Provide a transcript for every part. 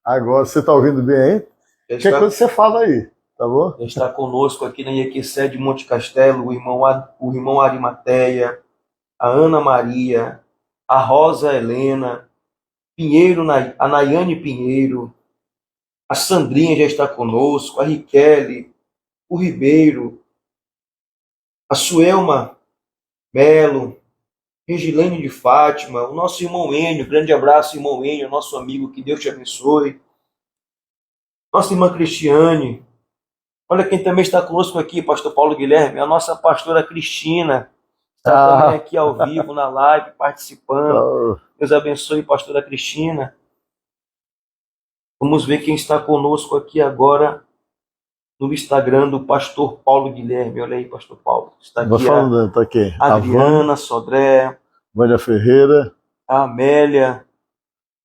Agora você está ouvindo bem aí? Qualquer coisa você fala aí, tá bom? Está conosco aqui na IEQ de Monte Castelo o irmão Arimateia, a Ana Maria, a Rosa Helena, Pinheiro, a Nayane Pinheiro, a Sandrinha já está conosco, a Riquele, o Ribeiro, a Suelma Melo, Regilene de Fátima, o nosso irmão Enio, grande abraço, irmão Enio, nosso amigo, que Deus te abençoe. Nossa irmã Cristiane, olha quem também está conosco aqui, pastor Paulo Guilherme, a nossa pastora Cristina, está também aqui ao vivo, na live, participando. Deus abençoe, pastora Cristina. Vamos ver quem está conosco aqui agora no Instagram do pastor Paulo Guilherme. Olha aí, pastor Paulo. Está aqui tá aqui. a Adriana Sodré, Vânia Ferreira, a Amélia,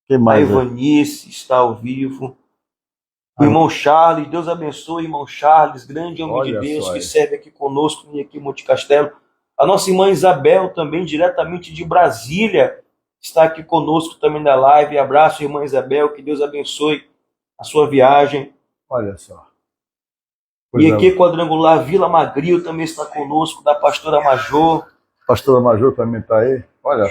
quem mais, a Ivanice está ao vivo. O irmão Charles, Deus abençoe, irmão Charles, grande homem de Deus, que serve aqui conosco, aqui em Monte Castelo. A nossa irmã Isabel, também diretamente de Brasília, está aqui conosco também na live. Abraço, irmã Isabel, que Deus abençoe a sua viagem. Olha só. E aqui Quadrangular Vila Magrio também está conosco, da pastora Major. A pastora Major também está aí. Olha só.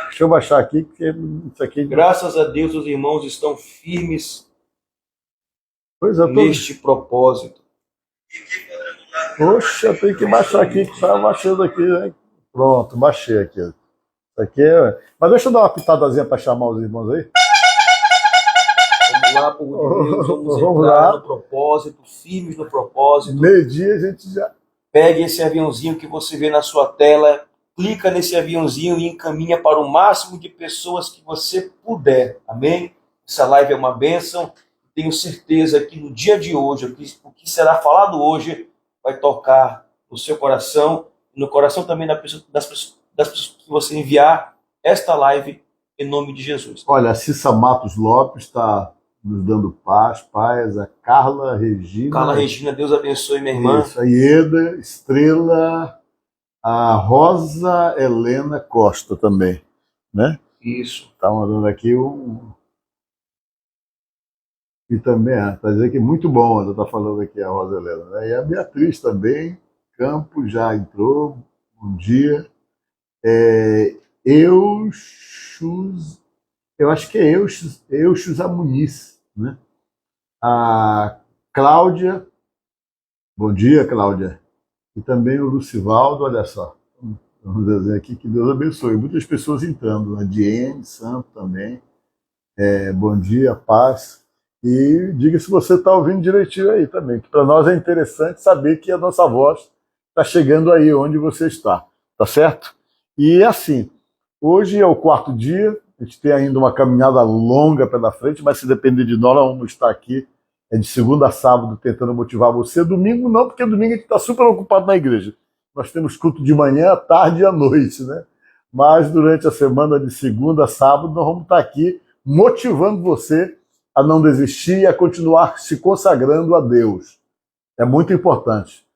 Deixa eu baixar aqui, porque isso aqui... Graças a Deus os irmãos estão firmes neste propósito. Poxa, tem que baixar aqui, que está baixando aqui, né? Pronto, baixei aqui. Isso aqui é... Mas deixa eu dar uma pitadazinha para chamar os irmãos aí. Vamos lá, povo de Deus, vamos entrar no propósito, firmes no propósito. Meio-dia a gente já... Pegue esse aviãozinho que você vê na sua tela, clica nesse aviãozinho e encaminha para o máximo de pessoas que você puder. Amém? Essa live é uma bênção. Tenho certeza que no dia de hoje, o que será falado hoje, vai tocar no seu coração, no coração também das pessoas que você enviar esta live, em nome de Jesus. Olha, a Cissa Matos Lopes está nos dando paz, a Carla Regina. Carla Regina, Deus abençoe, minha irmã. Isso, a Ieda, Estrela, a Rosa Helena Costa também, né? Isso. Está mandando aqui E também, está dizendo que é muito bom, ela está falando aqui, a Rosa Helena. Né? E a Beatriz também, Campos já entrou, bom dia. Eu acho que é Euxus Amuniz, né? A Cláudia, bom dia, Cláudia. E também o Lucivaldo, olha só. Vamos dizer aqui que Deus abençoe. Muitas pessoas entrando, a Diene Santo também. Bom dia, paz. E diga se você está ouvindo direitinho aí também, que para nós é interessante saber que a nossa voz está chegando aí onde você está, tá certo? E assim, hoje é o 4º dia, a gente tem ainda uma caminhada longa pela frente, mas se depender de nós vamos estar aqui de segunda a sábado tentando motivar você. Domingo não, porque domingo a gente está super ocupado na igreja. Nós temos culto de manhã, à tarde e à noite, né? Mas durante a semana de segunda a sábado nós vamos estar aqui motivando você a não desistir e a continuar se consagrando a Deus. É muito importante.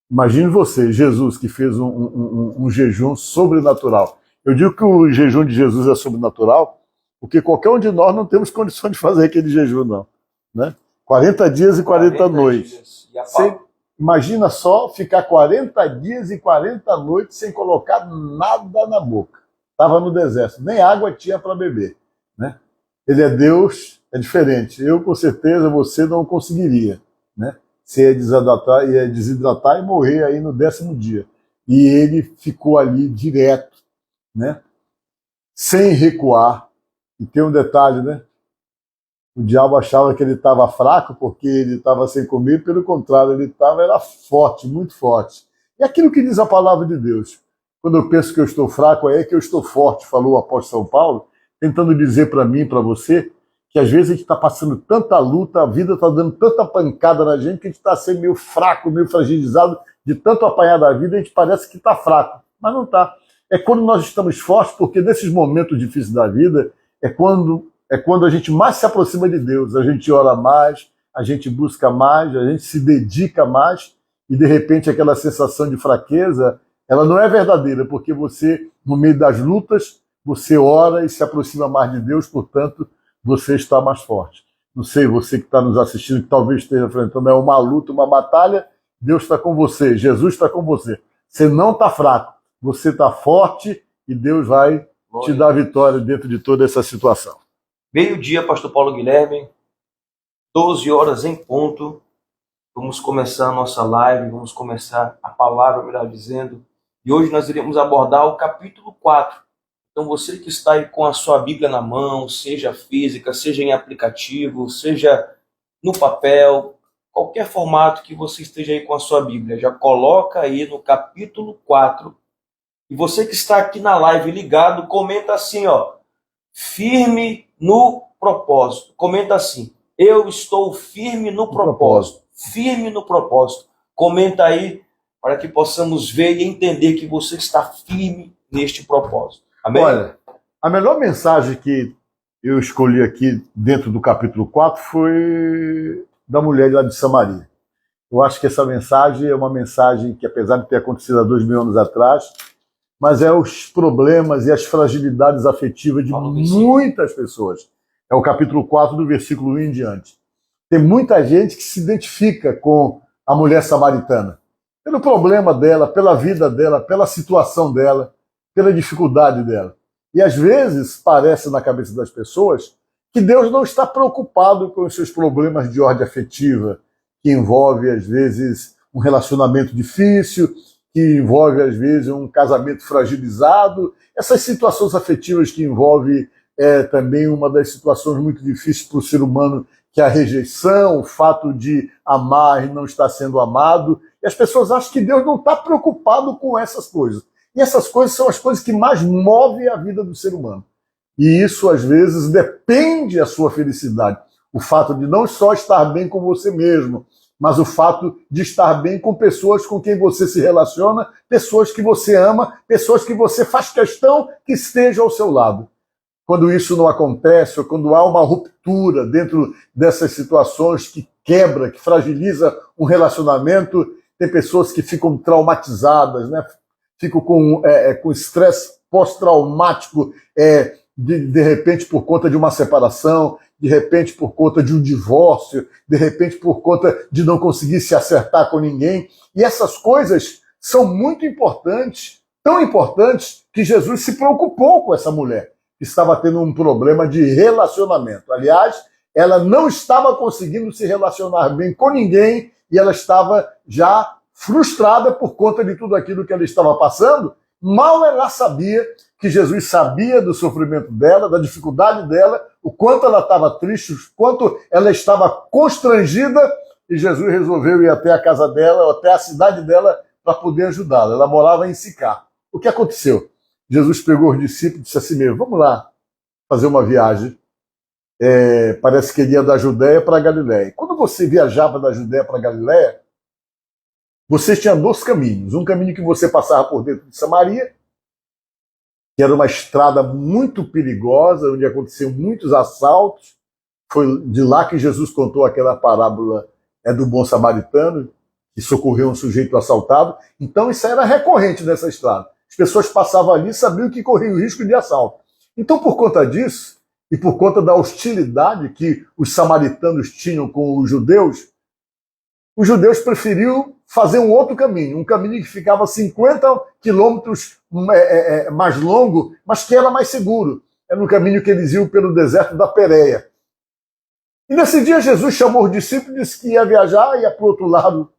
Imagine você, Jesus, que fez um jejum sobrenatural. Eu digo que o jejum de Jesus é sobrenatural, porque qualquer um de nós não temos condição de fazer aquele jejum, não. Né? 40 dias e 40 noites. Você imagina só ficar 40 dias e 40 noites sem colocar nada na boca. Estava no deserto, nem água tinha para beber. Né? Ele é Deus, é diferente. Eu, com certeza, você não conseguiria. Né? Você ia desidratar e morrer aí no 10º dia. E ele ficou ali direto, né? Sem recuar. E tem um detalhe, né? O diabo achava que ele estava fraco porque ele estava sem comer, pelo contrário, ele era forte, muito forte. E aquilo que diz a palavra de Deus. Quando eu penso que eu estou fraco, é que eu estou forte, falou o apóstolo São Paulo, tentando dizer para mim e para você que às vezes a gente está passando tanta luta, a vida está dando tanta pancada na gente que a gente está sendo meio fraco, meio fragilizado, de tanto apanhar da vida, a gente parece que está fraco, mas não está. É quando nós estamos fortes, porque nesses momentos difíceis da vida, é quando a gente mais se aproxima de Deus, a gente ora mais, a gente busca mais, a gente se dedica mais, e de repente aquela sensação de fraqueza, ela não é verdadeira, porque você, no meio das lutas, você ora e se aproxima mais de Deus, portanto, você está mais forte. Não sei, você que está nos assistindo, que talvez esteja enfrentando uma luta, uma batalha, Deus está com você, Jesus está com você. Você não está fraco, você está forte e Deus vai te dar vitória dentro de toda essa situação. Meio-dia, Pastor Paulo Guilherme, 12 horas em ponto. Vamos começar a nossa live, vamos começar a palavra, melhor dizendo. E hoje nós iremos abordar o capítulo 4. Então você que está aí com a sua Bíblia na mão, seja física, seja em aplicativo, seja no papel, qualquer formato que você esteja aí com a sua Bíblia, já coloca aí no capítulo 4. E você que está aqui na live ligado, comenta assim, ó, firme no propósito. Comenta assim, eu estou firme no propósito. Firme no propósito. Comenta aí para que possamos ver e entender que você está firme neste propósito. Amém? Olha, a melhor mensagem que eu escolhi aqui dentro do capítulo 4 foi da mulher lá de Samaria. Eu acho que essa mensagem é uma mensagem que, apesar de ter acontecido há 2000 anos atrás, mas é os problemas e as fragilidades afetivas de muitas pessoas. É o capítulo 4 do versículo 1 em diante. Tem muita gente que se identifica com a mulher samaritana, pelo problema dela, pela vida dela, pela situação dela, pela dificuldade dela. E às vezes parece na cabeça das pessoas que Deus não está preocupado com os seus problemas de ordem afetiva, que envolve às vezes um relacionamento difícil, que envolve às vezes um casamento fragilizado, essas situações afetivas que envolvem também uma das situações muito difíceis para o ser humano, que é a rejeição, o fato de amar e não estar sendo amado. E as pessoas acham que Deus não está preocupado com essas coisas. E essas coisas são as coisas que mais movem a vida do ser humano. E isso, às vezes, depende da sua felicidade. O fato de não só estar bem com você mesmo, mas o fato de estar bem com pessoas com quem você se relaciona, pessoas que você ama, pessoas que você faz questão que estejam ao seu lado. Quando isso não acontece, ou quando há uma ruptura dentro dessas situações que quebra, que fragiliza um relacionamento, tem pessoas que ficam traumatizadas, né? Ficam com estresse pós-traumático, de repente por conta de uma separação, de repente por conta de um divórcio, de repente por conta de não conseguir se acertar com ninguém. E essas coisas são muito importantes, tão importantes que Jesus se preocupou com essa mulher, que estava tendo um problema de relacionamento. Aliás, ela não estava conseguindo se relacionar bem com ninguém e ela estava já frustrada por conta de tudo aquilo que ela estava passando. Mal ela sabia que Jesus sabia do sofrimento dela, da dificuldade dela, o quanto ela estava triste, o quanto ela estava constrangida, e Jesus resolveu ir até a casa dela, até a cidade dela, para poder ajudá-la. Ela morava em Sicar. O que aconteceu? Jesus pegou os discípulos e disse assim mesmo, vamos lá fazer uma viagem. Parece que ele ia da Judéia para a Galiléia. Quando você viajava da Judéia para a Galiléia, você tinha dois caminhos. Um caminho que você passava por dentro de Samaria, que era uma estrada muito perigosa, onde aconteciam muitos assaltos. Foi de lá que Jesus contou aquela parábola do bom samaritano, que socorreu um sujeito assaltado. Então isso era recorrente nessa estrada. As pessoas passavam ali e sabiam que corriam o risco de assalto. Então, por conta disso, e por conta da hostilidade que os samaritanos tinham com os judeus preferiram fazer um outro caminho, um caminho que ficava 50 quilômetros mais longo, mas que era mais seguro. Era um caminho que eles iam pelo deserto da Pérea. E nesse dia Jesus chamou os discípulos, disse que ia viajar, ia para o outro lado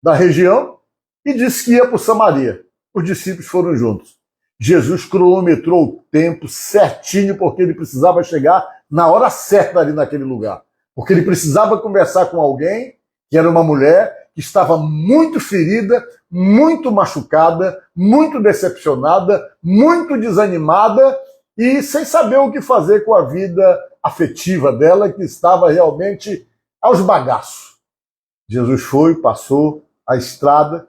da região, e disse que ia para Samaria. Os discípulos foram juntos. Jesus cronometrou o tempo certinho, porque ele precisava chegar na hora certa ali naquele lugar. Porque ele precisava conversar com alguém, que era uma mulher que estava muito ferida, muito machucada, muito decepcionada, muito desanimada e sem saber o que fazer com a vida afetiva dela, que estava realmente aos bagaços. Jesus foi, passou a estrada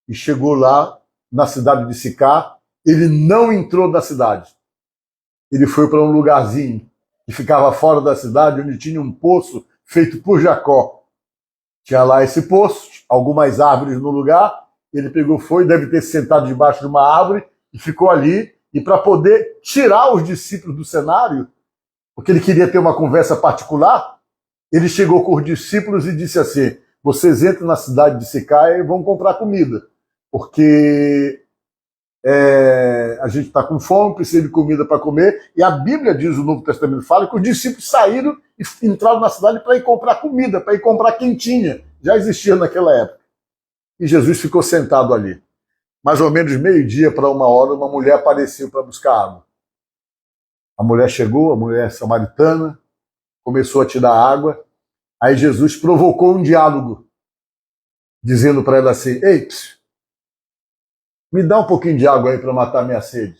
e chegou lá na cidade de Sicar. Ele não entrou na cidade. Ele foi para um lugarzinho que ficava fora da cidade, onde tinha um poço feito por Jacó. Tinha lá esse poço, algumas árvores no lugar. Ele pegou, deve ter se sentado debaixo de uma árvore e ficou ali. E para poder tirar os discípulos do cenário, porque ele queria ter uma conversa particular, ele chegou com os discípulos e disse assim: vocês entram na cidade de Sicar e vão comprar comida, porque a gente está com fome, precisa de comida para comer, e a Bíblia diz, o Novo Testamento fala, que os discípulos saíram e entraram na cidade para ir comprar comida, para ir comprar quentinha, já existia naquela época. E Jesus ficou sentado ali. Mais ou menos meio-dia para 1 hora, uma mulher apareceu para buscar água. A mulher chegou, a mulher samaritana, começou a tirar água. Aí Jesus provocou um diálogo, dizendo para ela assim: ei, me dá um pouquinho de água aí para matar minha sede.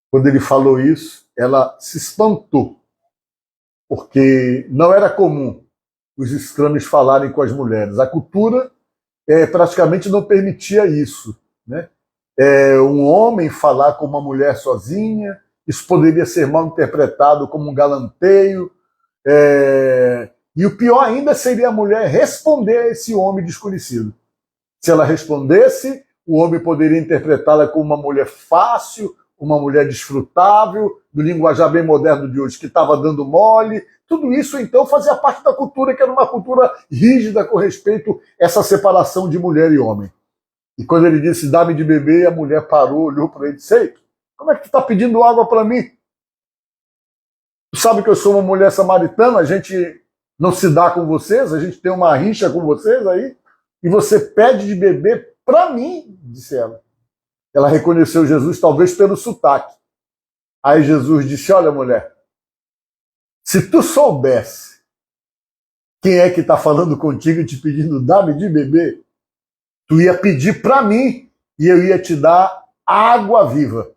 Quando ele falou isso, ela se espantou, porque não era comum os estranhos falarem com as mulheres. A cultura praticamente não permitia isso, né? Um homem falar com uma mulher sozinha, isso poderia ser mal interpretado como um galanteio, e o pior ainda seria a mulher responder a esse homem desconhecido. Se ela respondesse, o homem poderia interpretá-la como uma mulher fácil, uma mulher desfrutável, do linguajar bem moderno de hoje, que estava dando mole. Tudo isso, então, fazia parte da cultura, que era uma cultura rígida com respeito a essa separação de mulher e homem. E quando ele disse, dá-me de beber, a mulher parou, olhou para ele e disse: ei, como é que tu está pedindo água para mim? Tu sabe que eu sou uma mulher samaritana, a gente não se dá com vocês, a gente tem uma rixa com vocês aí, e você pede de beber para mim, disse ela. Ela reconheceu Jesus, talvez pelo sotaque. Aí Jesus disse: olha, mulher, se tu soubesse quem é que está falando contigo e te pedindo dá-me de beber, tu ia pedir para mim e eu ia te dar água viva.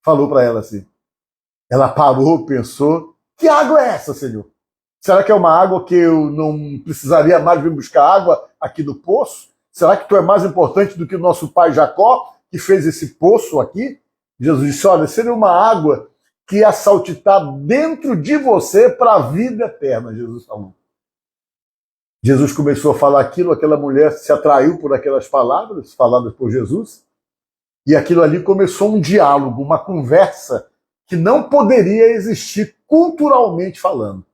Falou para ela assim. Ela parou, pensou: que água é essa, Senhor? Será que é uma água que eu não precisaria mais vir buscar água aqui do poço? Será que tu é mais importante do que o nosso pai Jacó, que fez esse poço aqui? Jesus disse: olha, seria uma água que ia saltitar dentro de você para a vida eterna, Jesus falou. Jesus começou a falar aquilo, aquela mulher se atraiu por aquelas palavras faladas por Jesus, e aquilo ali começou um diálogo, uma conversa que não poderia existir culturalmente falando.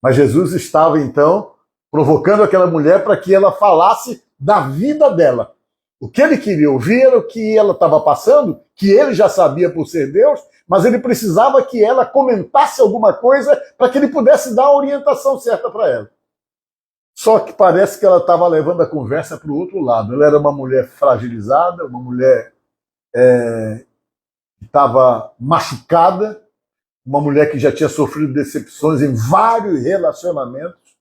Mas Jesus estava, então, provocando aquela mulher para que ela falasse da vida dela. O que ele queria ouvir era o que ela estava passando, que ele já sabia por ser Deus, mas ele precisava que ela comentasse alguma coisa para que ele pudesse dar a orientação certa para ela. Só que parece que ela estava levando a conversa para o outro lado. Ela era uma mulher fragilizada, uma mulher que estava machucada, uma mulher que já tinha sofrido decepções em vários relacionamentos,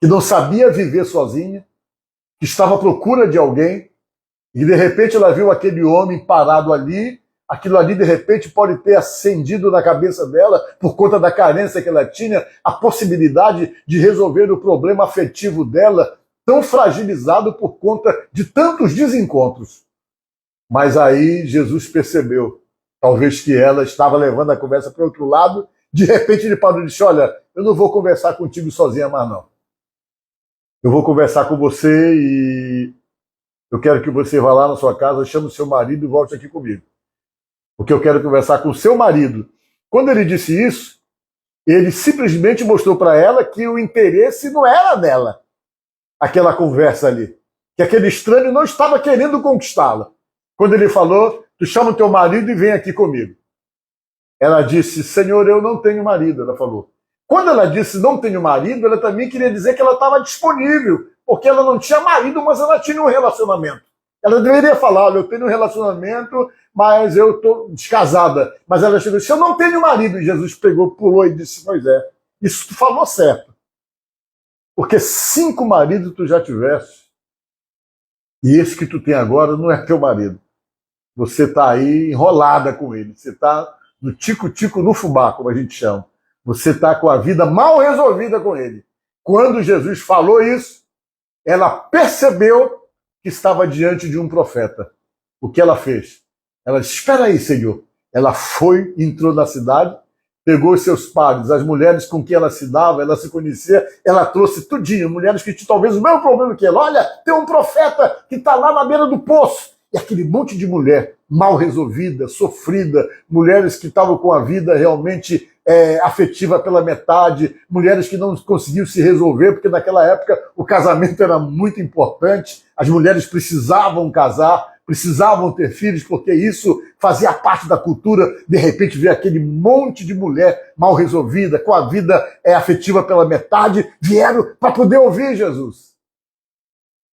que não sabia viver sozinha, que estava à procura de alguém, e de repente ela viu aquele homem parado ali. Aquilo ali de repente pode ter acendido na cabeça dela, por conta da carência que ela tinha, a possibilidade de resolver o problema afetivo dela, tão fragilizado por conta de tantos desencontros. Mas aí Jesus percebeu, talvez que ela estava levando a conversa para o outro lado. De repente ele parou e disse: olha, eu não vou conversar contigo sozinha mais não. Eu vou conversar com você e eu quero que você vá lá na sua casa, chame o seu marido e volte aqui comigo. Porque eu quero conversar com o seu marido. Quando ele disse isso, ele simplesmente mostrou para ela que o interesse não era dela, aquela conversa ali. Que aquele estranho não estava querendo conquistá-la. Quando ele falou: tu chama o teu marido e vem aqui comigo. Ela disse: Senhor, eu não tenho marido, ela falou. Quando ela disse não tenho marido, ela também queria dizer que ela estava disponível, porque ela não tinha marido, mas ela tinha um relacionamento. Ela deveria falar: olha, eu tenho um relacionamento, mas eu estou descasada. Mas ela chegou e disse: eu não tenho marido. E Jesus pegou, pulou e disse: pois é, isso tu falou certo. Porque 5 maridos tu já tiveste, e esse que tu tem agora não é teu marido. Você está aí enrolada com ele. Você está no tico-tico no fubá, como a gente chama. Você está com a vida mal resolvida com ele. Quando Jesus falou isso, ela percebeu que estava diante de um profeta. O que ela fez? Ela disse: espera aí, Senhor. Ela foi, entrou na cidade, pegou os seus pares, as mulheres com quem ela se dava, ela se conhecia, ela trouxe tudinho, mulheres que tinham talvez o mesmo problema que ela. Olha, tem um profeta que está lá na beira do poço. E aquele monte de mulher mal resolvida, sofrida, mulheres que estavam com a vida realmente afetiva pela metade, mulheres que não conseguiam se resolver, porque naquela época o casamento era muito importante, as mulheres precisavam casar, precisavam ter filhos, porque isso fazia parte da cultura. De repente ver aquele monte de mulher mal resolvida, com a vida afetiva pela metade, vieram para poder ouvir Jesus.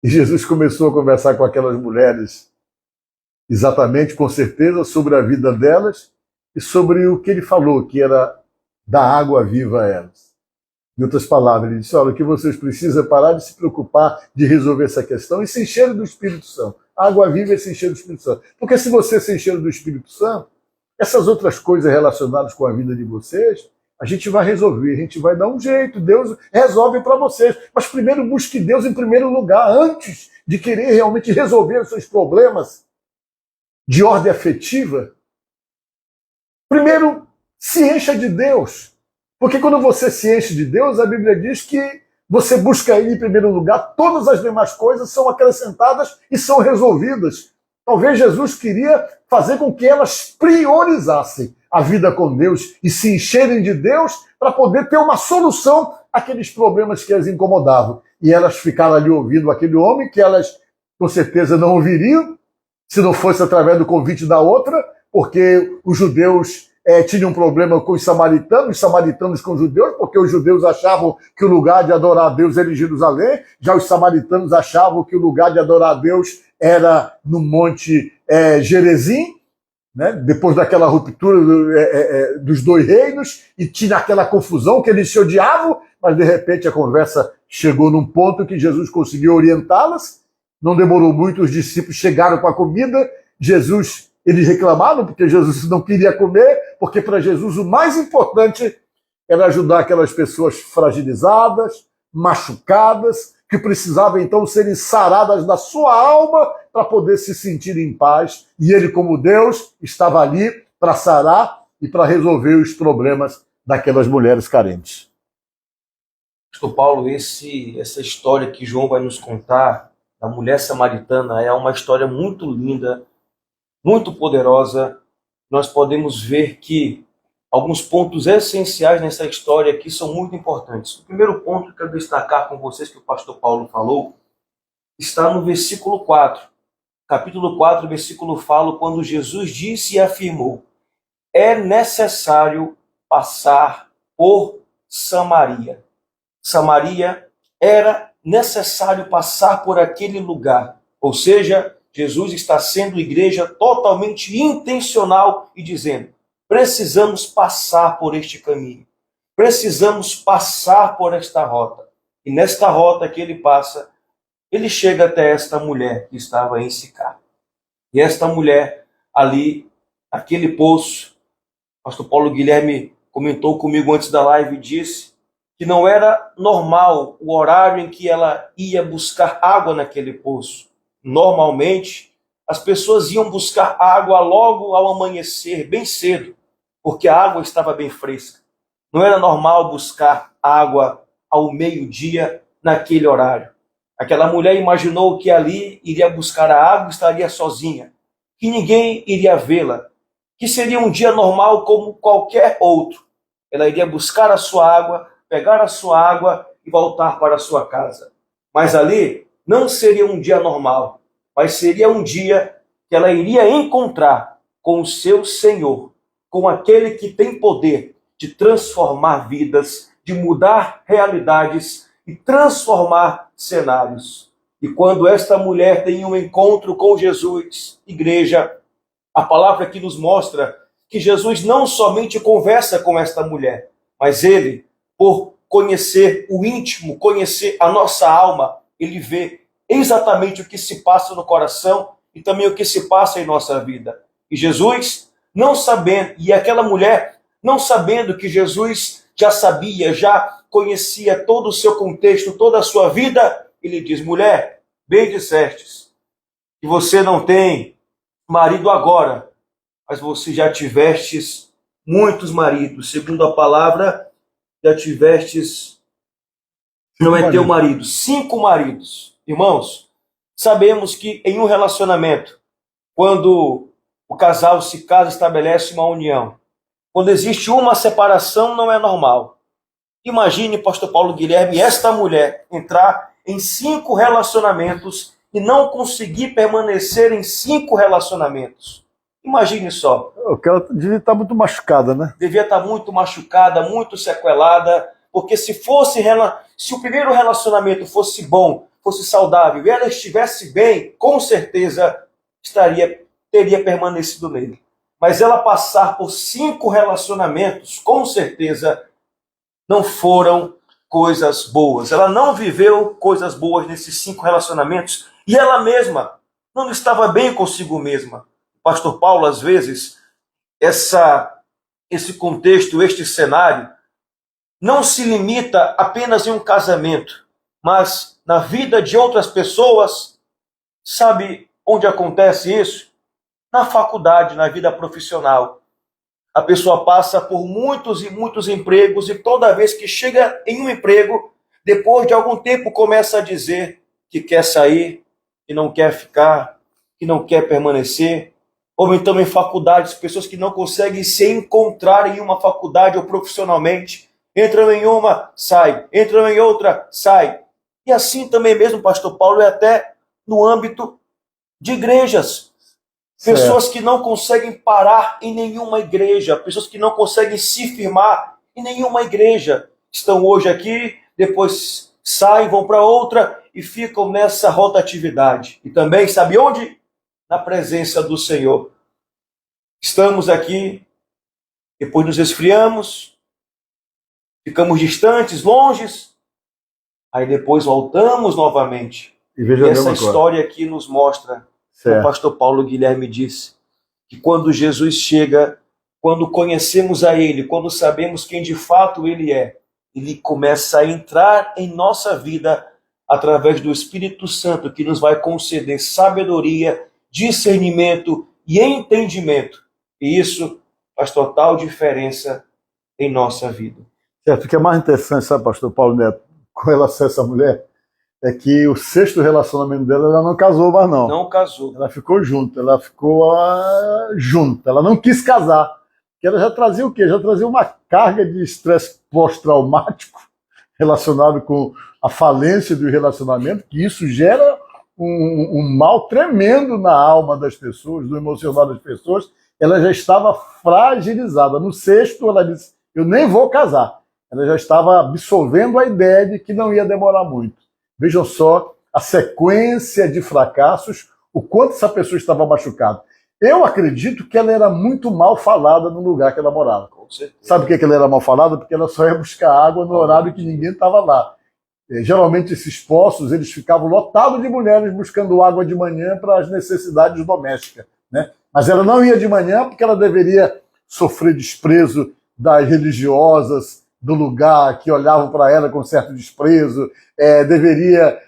E Jesus começou a conversar com aquelas mulheres, exatamente, com certeza, sobre a vida delas e sobre o que ele falou, que era dar água viva a elas. Em outras palavras, ele disse: olha, o que vocês precisam é parar de se preocupar de resolver essa questão e se encher do Espírito Santo. A água viva é se encher do Espírito Santo. Porque se você se encher do Espírito Santo, essas outras coisas relacionadas com a vida de vocês, a gente vai resolver, a gente vai dar um jeito, Deus resolve para vocês. Mas primeiro busque Deus em primeiro lugar, antes de querer realmente resolver os seus problemas de ordem afetiva. Primeiro, se encha de Deus. Porque quando você se enche de Deus, a Bíblia diz que você busca Ele em primeiro lugar, todas as demais coisas são acrescentadas e são resolvidas. Talvez Jesus queria fazer com que elas priorizassem a vida com Deus e se encherem de Deus para poder ter uma solução àqueles problemas que as incomodavam. E elas ficaram ali ouvindo aquele homem que elas com certeza não ouviriam, se não fosse através do convite da outra, porque os judeus tinham um problema com os samaritanos com os judeus, porque os judeus achavam que o lugar de adorar a Deus era em Jerusalém, já os samaritanos achavam que o lugar de adorar a Deus era no Monte Gerizim, né? Depois daquela ruptura dos dois reinos, e tinha aquela confusão que eles se odiavam, mas de repente a conversa chegou num ponto que Jesus conseguiu orientá-las, não demorou muito, os discípulos chegaram com a comida, eles reclamaram porque Jesus não queria comer, porque para Jesus o mais importante era ajudar aquelas pessoas fragilizadas, machucadas, que precisavam então serem saradas da sua alma para poder se sentir em paz. E ele, como Deus, estava ali para sarar e para resolver os problemas daquelas mulheres carentes. Pastor Paulo, essa história que João vai nos contar, da mulher samaritana, é uma história muito linda, muito poderosa. Nós podemos ver que alguns pontos essenciais nessa história aqui são muito importantes. O primeiro ponto que eu quero destacar com vocês, que o pastor Paulo falou, está no versículo 4. Capítulo 4, versículo fala, quando Jesus disse e afirmou: é necessário passar por Samaria. Samaria era necessário passar por aquele lugar. Ou seja, Jesus está sendo igreja totalmente intencional e dizendo: precisamos passar por este caminho. Precisamos passar por esta rota. E nesta rota que ele passa, ele chega até esta mulher que estava em Sicar. E esta mulher ali, aquele poço, o pastor Paulo Guilherme comentou comigo antes da live e disse que não era normal o horário em que ela ia buscar água naquele poço. Normalmente, as pessoas iam buscar água logo ao amanhecer, bem cedo, porque a água estava bem fresca. Não era normal buscar água ao meio-dia naquele horário. Aquela mulher imaginou que ali iria buscar a água e estaria sozinha, que ninguém iria vê-la, que seria um dia normal como qualquer outro. Ela iria buscar a sua água, pegar a sua água e voltar para a sua casa. Mas ali não seria um dia normal, mas seria um dia que ela iria encontrar com o seu Senhor, com aquele que tem poder de transformar vidas, de mudar realidades e transformar cenários. E quando esta mulher tem um encontro com Jesus, igreja, a palavra aqui nos mostra que Jesus não somente conversa com esta mulher, mas ele, por conhecer o íntimo, conhecer a nossa alma, ele vê exatamente o que se passa no coração e também o que se passa em nossa vida. E Jesus, não sabendo, e aquela mulher, não sabendo que Jesus já sabia, já conhecia todo o seu contexto, toda a sua vida, ele diz: mulher, bem dissestes que você não tem marido agora, mas você já tivestes muitos maridos. Segundo a palavra, já tivestes, não é teu marido, 5 maridos. Irmãos, sabemos que em um relacionamento, quando o casal se casa, estabelece uma união, Quando existe uma separação, não é normal. Imagine, pastor Paulo Guilherme, esta mulher entrar em 5 relacionamentos e não conseguir permanecer em 5 relacionamentos. Imagine só. Porque ela devia estar muito machucada, né? Devia estar muito machucada, muito sequelada, porque se o primeiro relacionamento fosse bom, fosse saudável, e ela estivesse bem, com certeza teria permanecido nele. Mas ela passar por 5 relacionamentos, com certeza não foram coisas boas. Ela não viveu coisas boas nesses 5 relacionamentos e ela mesma não estava bem consigo mesma. Pastor Paulo, às vezes, esse contexto, este cenário, não se limita apenas em um casamento, mas na vida de outras pessoas. Sabe onde acontece isso? Na faculdade, na vida profissional. A pessoa passa por muitos e muitos empregos e toda vez que chega em um emprego, depois de algum tempo começa a dizer que quer sair, que não quer ficar, que não quer permanecer. Ou então em faculdades, pessoas que não conseguem se encontrar em uma faculdade ou profissionalmente, entram em uma, sai, entram em outra, sai. E assim também mesmo, pastor Paulo, é até no âmbito de igrejas. Pessoas que não conseguem parar em nenhuma igreja, pessoas que não conseguem se firmar em nenhuma igreja. Estão hoje aqui, depois saem, vão para outra e ficam nessa rotatividade. E também, sabe onde? Na presença do Senhor. Estamos aqui, depois nos esfriamos, ficamos distantes, longes, aí depois voltamos novamente. E essa história aqui nos mostra, o pastor Paulo Guilherme disse, que quando Jesus chega, quando conhecemos a Ele, quando sabemos quem de fato Ele é, Ele começa a entrar em nossa vida através do Espírito Santo, que nos vai conceder sabedoria, discernimento e entendimento. E isso faz total diferença em nossa vida. Certo, o que é mais interessante, sabe, pastor Paulo Neto, com relação a essa mulher, é que o 6º relacionamento dela, ela não casou mais não. Não casou. Ela ficou junto, ela não quis casar. Porque ela já trazia o quê? Já trazia uma carga de estresse pós-traumático relacionado com a falência do relacionamento, que isso gera um mal tremendo na alma das pessoas, no emocional das pessoas. Ela já estava fragilizada. No 6º, ela disse, eu nem vou casar. Ela já estava absorvendo a ideia de que não ia demorar muito. Vejam só a sequência de fracassos, o quanto essa pessoa estava machucada. Eu acredito que ela era muito mal falada no lugar que ela morava. Sabe por que ela era mal falada? Porque ela só ia buscar água no horário que ninguém estava lá. Geralmente esses poços eles ficavam lotados de mulheres buscando água de manhã para as necessidades domésticas, né? Mas ela não ia de manhã porque ela deveria sofrer desprezo das religiosas do lugar, que olhavam para ela com certo desprezo, deveria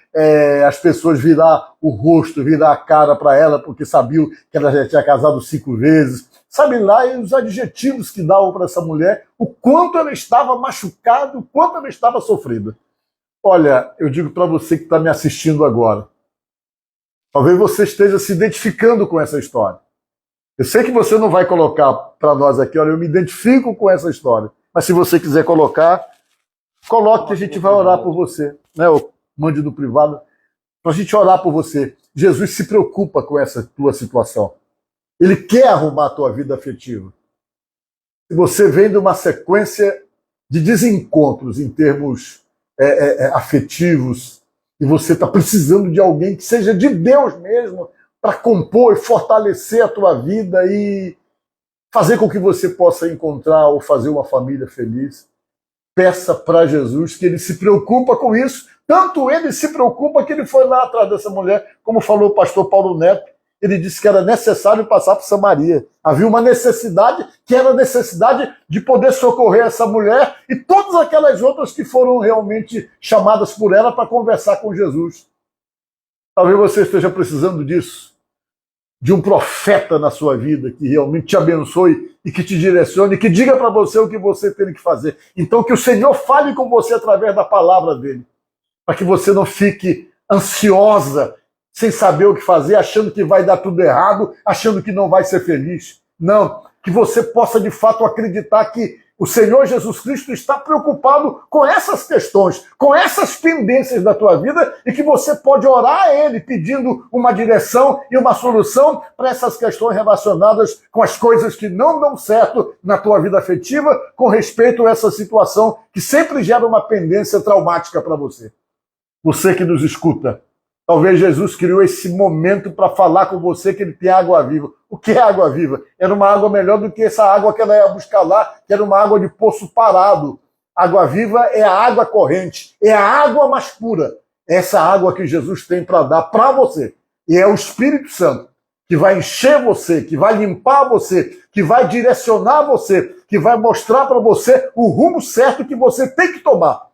as pessoas virar o rosto, virar a cara para ela, porque sabiam que ela já tinha casado 5 vezes. Sabe lá os adjetivos que davam para essa mulher, o quanto ela estava machucada, o quanto ela estava sofrida. Olha, eu digo para você que está me assistindo agora, talvez você esteja se identificando com essa história. Eu sei que você não vai colocar para nós aqui, olha, eu me identifico com essa história. Mas se você quiser colocar, coloque que a gente vai orar por você, né? Ou mande no privado, para a gente orar por você. Jesus se preocupa com essa tua situação. Ele quer arrumar a tua vida afetiva. Se você vem de uma sequência de desencontros em termos afetivos, e você está precisando de alguém que seja de Deus mesmo, para compor e fortalecer a tua vida e fazer com que você possa encontrar ou fazer uma família feliz, peça para Jesus, que ele se preocupa com isso. Tanto ele se preocupa que ele foi lá atrás dessa mulher, como falou o pastor Paulo Neto. Ele disse que era necessário passar por Samaria. Havia uma necessidade, que era a necessidade de poder socorrer essa mulher e todas aquelas outras que foram realmente chamadas por ela para conversar com Jesus. Talvez você esteja precisando disso, de um profeta na sua vida que realmente te abençoe e que te direcione, e que diga para você o que você tem que fazer. Então que o Senhor fale com você através da palavra dele, para que você não fique ansiosa, sem saber o que fazer, achando que vai dar tudo errado, achando que não vai ser feliz. Não, que você possa de fato acreditar que o Senhor Jesus Cristo está preocupado com essas questões, com essas pendências da tua vida, e que você pode orar a Ele pedindo uma direção e uma solução para essas questões relacionadas com as coisas que não dão certo na tua vida afetiva, com respeito a essa situação que sempre gera uma pendência traumática para você. Você que nos escuta, talvez Jesus criou esse momento para falar com você que ele tem água viva. O que é água viva? Era uma água melhor do que essa água que ela ia buscar lá, que era uma água de poço parado. Água viva é a água corrente, é a água mais pura. É essa água que Jesus tem para dar para você. E é o Espírito Santo que vai encher você, que vai limpar você, que vai direcionar você, que vai mostrar para você o rumo certo que você tem que tomar,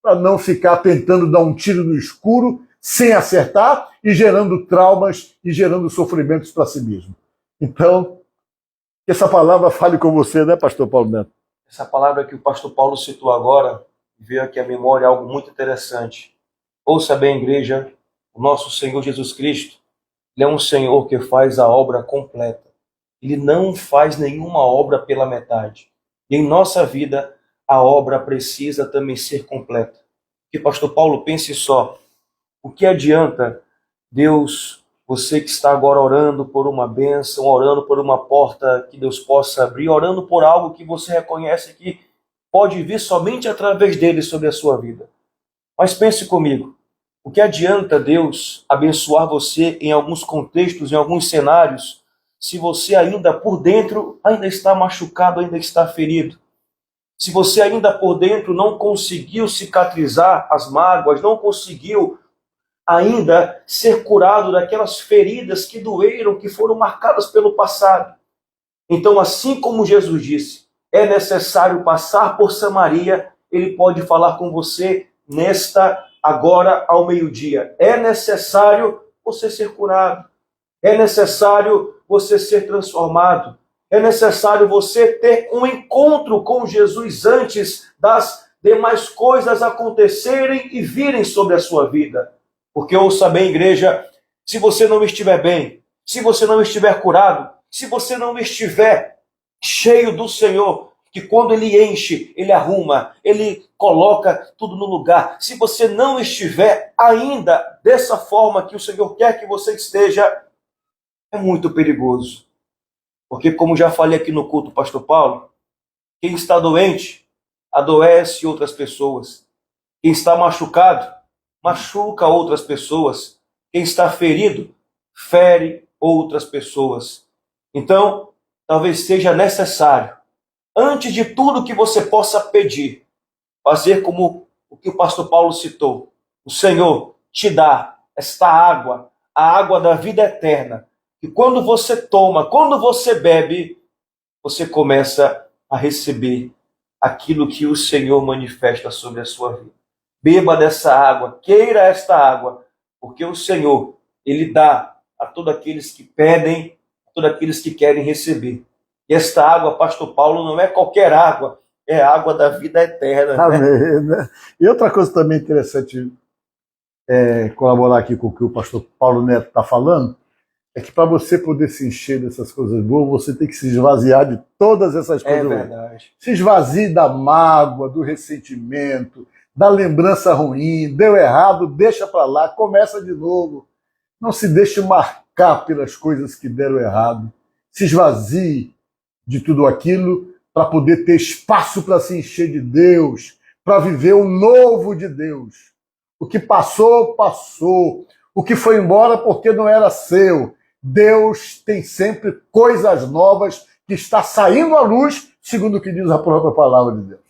para não ficar tentando dar um tiro no escuro, sem acertar e gerando traumas e gerando sofrimentos para si mesmo. Então, que essa palavra fale com você, né, pastor Paulo Neto? Essa palavra que o pastor Paulo citou agora, veio aqui à memória algo muito interessante. Ouça bem, igreja, o nosso Senhor Jesus Cristo, Ele é um Senhor que faz a obra completa. Ele não faz nenhuma obra pela metade. E em nossa vida, a obra precisa também ser completa. Porque, pastor Paulo, pense só, o que adianta Deus, você que está agora orando por uma bênção, orando por uma porta que Deus possa abrir, orando por algo que você reconhece que pode vir somente através dele sobre a sua vida. Mas pense comigo, o que adianta Deus abençoar você em alguns contextos, em alguns cenários, se você ainda por dentro ainda está machucado, ainda está ferido? Se você ainda por dentro não conseguiu cicatrizar as mágoas, não conseguiu ainda ser curado daquelas feridas que doeram, que foram marcadas pelo passado. Então, assim como Jesus disse, é necessário passar por Samaria, ele pode falar com você agora ao meio-dia. É necessário você ser curado. É necessário você ser transformado. É necessário você ter um encontro com Jesus antes das demais coisas acontecerem e virem sobre a sua vida. Porque ouça bem, igreja, se você não estiver bem, se você não estiver curado, se você não estiver cheio do Senhor, que quando Ele enche, Ele arruma, Ele coloca tudo no lugar. Se você não estiver ainda dessa forma que o Senhor quer que você esteja, é muito perigoso. Porque, como já falei aqui no culto, pastor Paulo, quem está doente, adoece outras pessoas. Quem está machucado, machuca outras pessoas. Quem está ferido, fere outras pessoas. Então, talvez seja necessário, antes de tudo que você possa pedir, fazer como o que o pastor Paulo citou. O Senhor te dá esta água, a água da vida eterna. E quando você toma, quando você bebe, você começa a receber aquilo que o Senhor manifesta sobre a sua vida. Beba dessa água, queira esta água, porque o Senhor, Ele dá a todos aqueles que pedem, a todos aqueles que querem receber. E esta água, pastor Paulo, não é qualquer água, é a água da vida eterna. Amém, né? E outra coisa também interessante colaborar aqui com o que o pastor Paulo Neto está falando, é que para você poder se encher dessas coisas boas, você tem que se esvaziar de todas essas coisas boas. É verdade. Se esvazie da mágoa, do ressentimento, da lembrança ruim, deu errado, deixa para lá, começa de novo. Não se deixe marcar pelas coisas que deram errado. Se esvazie de tudo aquilo para poder ter espaço para se encher de Deus, para viver o novo de Deus. O que passou, passou. O que foi embora porque não era seu. Deus tem sempre coisas novas que está saindo à luz, segundo o que diz a própria palavra de Deus.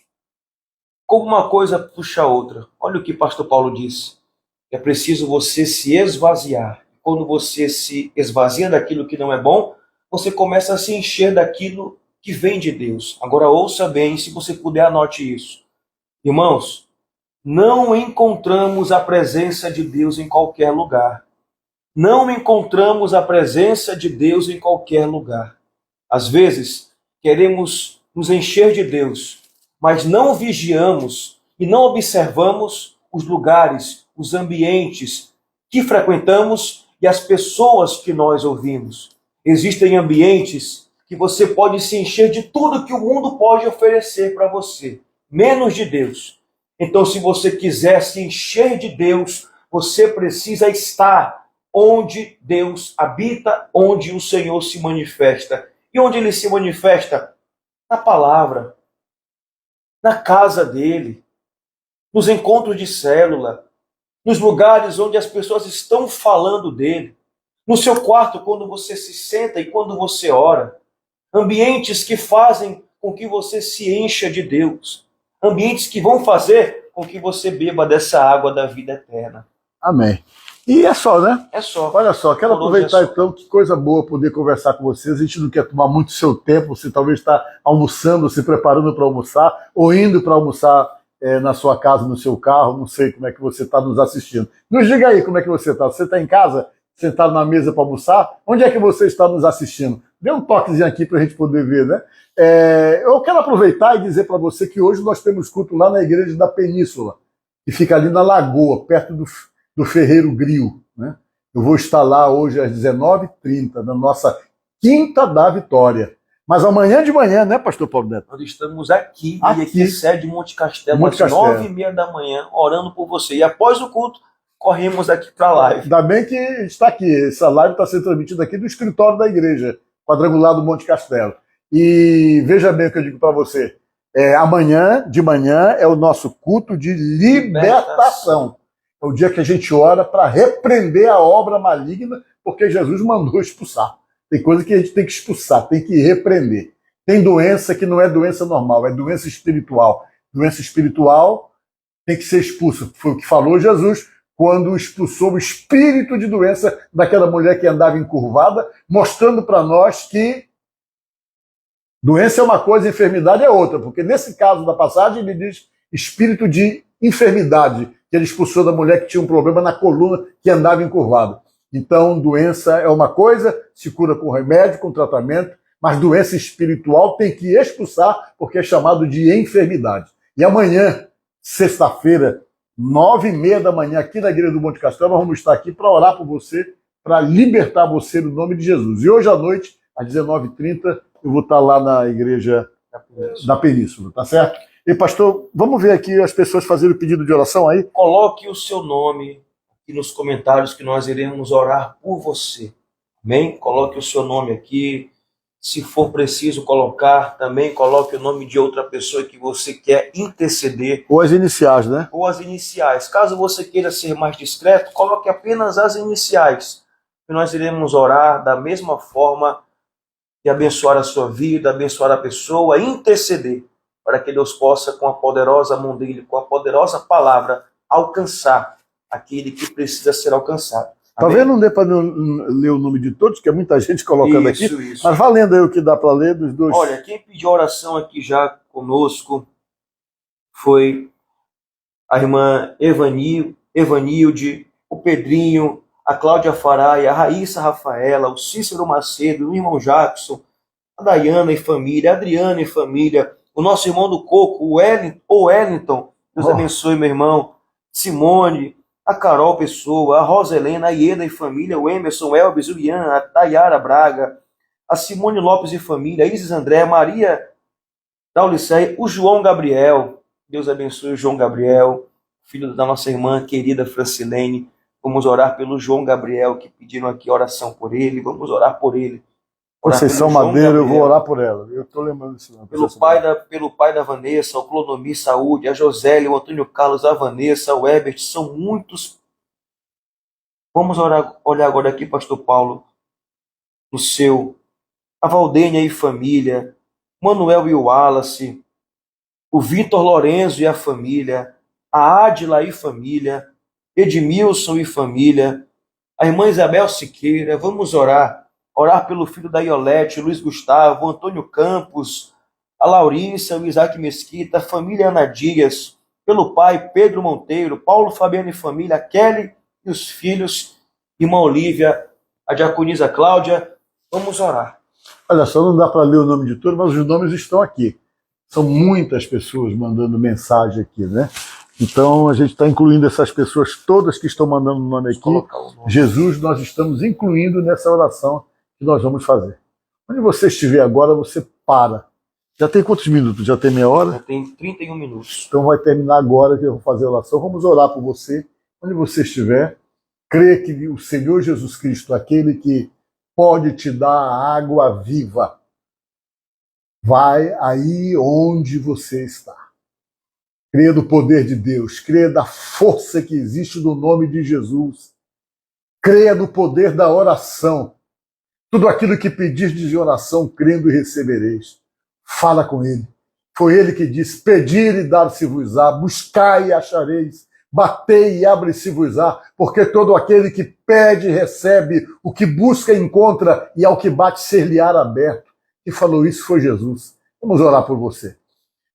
Como uma coisa puxa a outra. Olha o que o pastor Paulo disse. É preciso você se esvaziar. Quando você se esvazia daquilo que não é bom, você começa a se encher daquilo que vem de Deus. Agora ouça bem, se você puder, anote isso. Irmãos, não encontramos a presença de Deus em qualquer lugar. Não encontramos a presença de Deus em qualquer lugar. Às vezes, queremos nos encher de Deus, mas não vigiamos e não observamos os lugares, os ambientes que frequentamos e as pessoas que nós ouvimos. Existem ambientes que você pode se encher de tudo que o mundo pode oferecer para você, menos de Deus. Então, se você quiser se encher de Deus, você precisa estar onde Deus habita, onde o Senhor se manifesta. E onde ele se manifesta? Na palavra, na casa dele, nos encontros de célula, nos lugares onde as pessoas estão falando dele, no seu quarto, quando você se senta e quando você ora. Ambientes que fazem com que você se encha de Deus. Ambientes que vão fazer com que você beba dessa água da vida eterna. Amém. E é só, né? É só. Olha só, quero Por hoje aproveitar é só. então, que coisa boa poder conversar com vocês. A gente não quer tomar muito seu tempo, você talvez está almoçando, se preparando para almoçar, ou indo para almoçar na sua casa, no seu carro, não sei como é que você está nos assistindo. Nos diga aí como é que você está. Você está em casa, sentado na mesa para almoçar? Onde é que você está nos assistindo? Dê um toquezinho aqui para a gente poder ver, né? Eu quero aproveitar e dizer para você que hoje nós temos culto lá na Igreja da Península, que fica ali na Lagoa, perto do Ferreiro Grill, né? Eu vou estar lá hoje às 19h30, na nossa Quinta da Vitória. Mas amanhã de manhã, né, pastor Paulo Neto? Nós estamos aqui na sede de Monte Castelo, às 9h30 da manhã, orando por você. E após o culto, corremos aqui para a live. Ainda bem que está aqui. Essa live está sendo transmitida aqui do escritório da igreja, quadrangular do Monte Castelo. E veja bem o que eu digo para você. Amanhã de manhã é o nosso culto de libertação. É o dia que a gente ora para repreender a obra maligna, porque Jesus mandou expulsar. Tem coisa que a gente tem que expulsar, tem que repreender. Tem doença que não é doença normal, é doença espiritual. Doença espiritual tem que ser expulsa. Foi o que falou Jesus quando expulsou o espírito de doença daquela mulher que andava encurvada, mostrando para nós que doença é uma coisa, enfermidade é outra. Porque nesse caso da passagem ele diz espírito de enfermidade, que ele expulsou da mulher que tinha um problema na coluna, que andava encurvada. Então, doença é uma coisa, se cura com remédio, com tratamento, mas doença espiritual tem que expulsar, porque é chamado de enfermidade. E amanhã, sexta-feira, 9h30 da manhã, aqui na Igreja do Monte Castelo, nós vamos estar aqui para orar por você, para libertar você no nome de Jesus. E hoje à noite, às 19h30, eu vou estar lá na Igreja da Península, tá certo? E pastor, vamos ver aqui as pessoas fazerem o pedido de oração aí? Coloque o seu nome aqui nos comentários que nós iremos orar por você. Amém? Coloque o seu nome aqui. Se for preciso colocar, também coloque o nome de outra pessoa que você quer interceder. Ou as iniciais, né? Ou as iniciais. Caso você queira ser mais discreto, coloque apenas as iniciais. E nós iremos orar da mesma forma e abençoar a sua vida, abençoar a pessoa, interceder, para que Deus possa, com a poderosa mão dele, com a poderosa palavra, alcançar aquele que precisa ser alcançado. Talvez não dê para ler o nome de todos, que é muita gente colocando aqui, Isso. mas valendo aí o que dá para ler dos dois. Olha, quem pediu oração aqui já conosco foi a irmã Evanilde, o Pedrinho, a Cláudia Faraia, a Raíssa Rafaela, o Cícero Macedo, o irmão Jackson, a Dayana e família, a Adriana e família, o nosso irmão do Coco, o Wellington, Deus abençoe, meu irmão, Simone, a Carol Pessoa, a Rosa Helena, a Ieda e família, o Emerson, o Elvis, o Ian, a Tayara Braga, a Simone Lopes e família, a Isis André, a Maria Daulicéia, o João Gabriel, Deus abençoe o João Gabriel, filho da nossa irmã querida Francilene. Vamos orar pelo João Gabriel, que pediram aqui oração por ele, vamos orar por ele. Conceição Madeira, eu vou orar por ela. Eu estou lembrando disso. Pelo pai da Vanessa, o Clodomir Saúde, a Josélia, o Antônio Carlos, a Vanessa, o Herbert, são muitos. Vamos olhar agora aqui, pastor Paulo, no seu, a Valdênia e família, Manuel e o Wallace, o Vitor Lorenzo e a família, a Adila e família, Edmilson e família, a irmã Isabel Siqueira. Vamos orar pelo filho da Iolete, Luiz Gustavo, Antônio Campos, a Laurícia, o Isaac Mesquita, a família Ana Dias, pelo pai Pedro Monteiro, Paulo Fabiano e família, a Kelly e os filhos, irmã Olívia, a diaconisa Cláudia. Vamos orar. Olha só, não dá para ler o nome de todos, mas os nomes estão aqui. São muitas pessoas mandando mensagem aqui, né? Então a gente está incluindo essas pessoas todas que estão mandando o nome aqui. Jesus, nós estamos incluindo nessa oração que nós vamos fazer. Onde você estiver agora, você para. Já tem quantos minutos? Já tem meia hora? Já tem 31 minutos. Então vai terminar agora que eu vou fazer a oração. Vamos orar por você. Onde você estiver, crê que o Senhor Jesus Cristo, aquele que pode te dar a água viva, vai aí onde você está. Creia no poder de Deus, creia da força que existe no nome de Jesus. Creia no poder da oração. Tudo aquilo que pedis de oração, crendo e recebereis. Fala com ele. Foi ele que disse, pedir e dar-se-vos-á, buscai e achareis, batei e abre-se-vos-á, porque todo aquele que pede recebe, o que busca encontra, e ao que bate ser-lhe-á aberto. Quem falou isso foi Jesus. Vamos orar por você.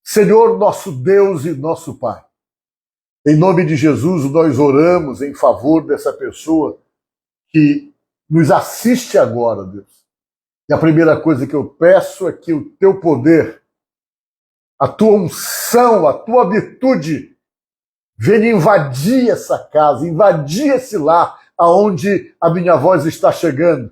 Senhor, nosso Deus e nosso Pai, em nome de Jesus nós oramos em favor dessa pessoa que nos assiste agora, Deus. E a primeira coisa que eu peço é que o teu poder, a tua unção, a tua virtude venha invadir essa casa, invadir esse lar aonde a minha voz está chegando.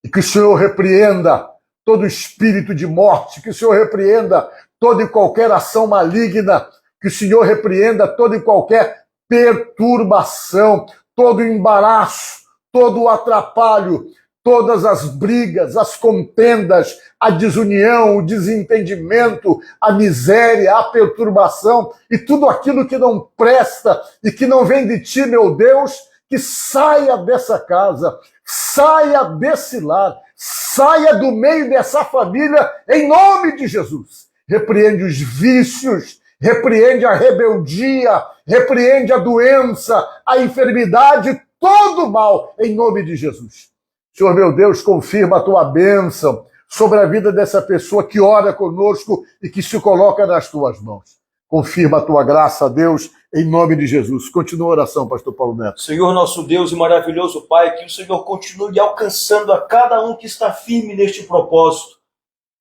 E que o Senhor repreenda todo espírito de morte, que o Senhor repreenda toda e qualquer ação maligna, que o Senhor repreenda toda e qualquer perturbação, todo embaraço, todo o atrapalho, todas as brigas, as contendas, a desunião, o desentendimento, a miséria, a perturbação e tudo aquilo que não presta e que não vem de ti, meu Deus, que saia dessa casa, saia desse lar, saia do meio dessa família, em nome de Jesus. Repreende os vícios, repreende a rebeldia, repreende a doença, a enfermidade, todo o mal, em nome de Jesus. Senhor meu Deus, confirma a tua bênção sobre a vida dessa pessoa que ora conosco e que se coloca nas tuas mãos. Confirma a tua graça, Deus, em nome de Jesus. Continua a oração, pastor Paulo Neto. Senhor, nosso Deus e maravilhoso Pai, que o Senhor continue alcançando a cada um que está firme neste propósito.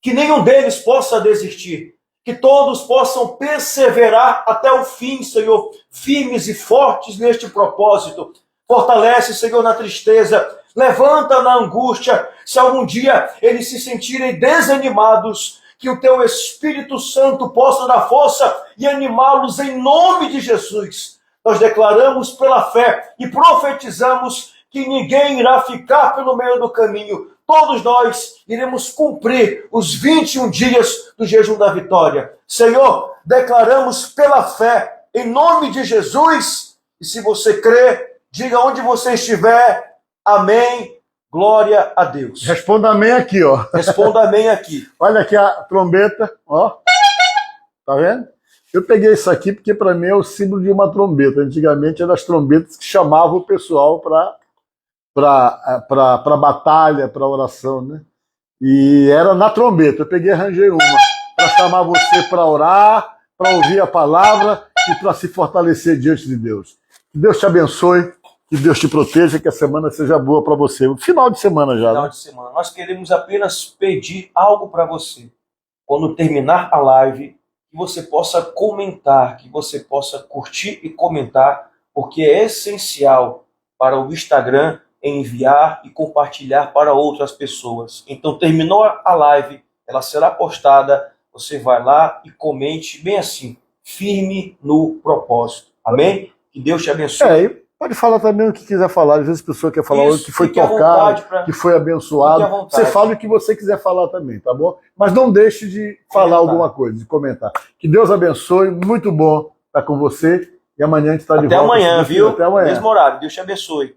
Que nenhum deles possa desistir. Que todos possam perseverar até o fim, Senhor, firmes e fortes neste propósito. Fortalece, Senhor, na tristeza. Levanta na angústia. Se algum dia eles se sentirem desanimados, que o teu Espírito Santo possa dar força e animá-los em nome de Jesus. Nós declaramos pela fé e profetizamos que ninguém irá ficar pelo meio do caminho. Todos nós iremos cumprir os 21 dias do jejum da vitória. Senhor, declaramos pela fé, em nome de Jesus, e se você crê, diga onde você estiver, amém, glória a Deus. Responda amém aqui, ó. Responda amém aqui. Olha aqui a trombeta, ó. Tá vendo? Eu peguei isso aqui porque para mim é o símbolo de uma trombeta. Antigamente eram as trombetas que chamavam o pessoal para batalha, para oração, né? E era na trombeta. Eu peguei e arranjei uma para chamar você para orar, para ouvir a palavra e para se fortalecer diante de Deus. Que Deus te abençoe, que Deus te proteja, que a semana seja boa para você. Final de semana já. Final de semana. Nós queremos apenas pedir algo para você. Quando terminar a live, que você possa comentar, que você possa curtir e comentar, porque é essencial para o Instagram enviar e compartilhar para outras pessoas. Então, terminou a live, ela será postada, você vai lá e comente bem assim, firme no propósito. Amém? Que Deus te abençoe. E pode falar também o que quiser falar. Às vezes a pessoa quer falar Isso, que foi fique à tocado, vontade que foi abençoado. Fique à vontade. Você fala o que você quiser falar também, tá bom? Mas não deixe de falar alguma coisa, de comentar. Que Deus abençoe, muito bom estar com você. E amanhã a gente está de volta. Até amanhã, viu? Até amanhã. Mesmo horário. Deus te abençoe.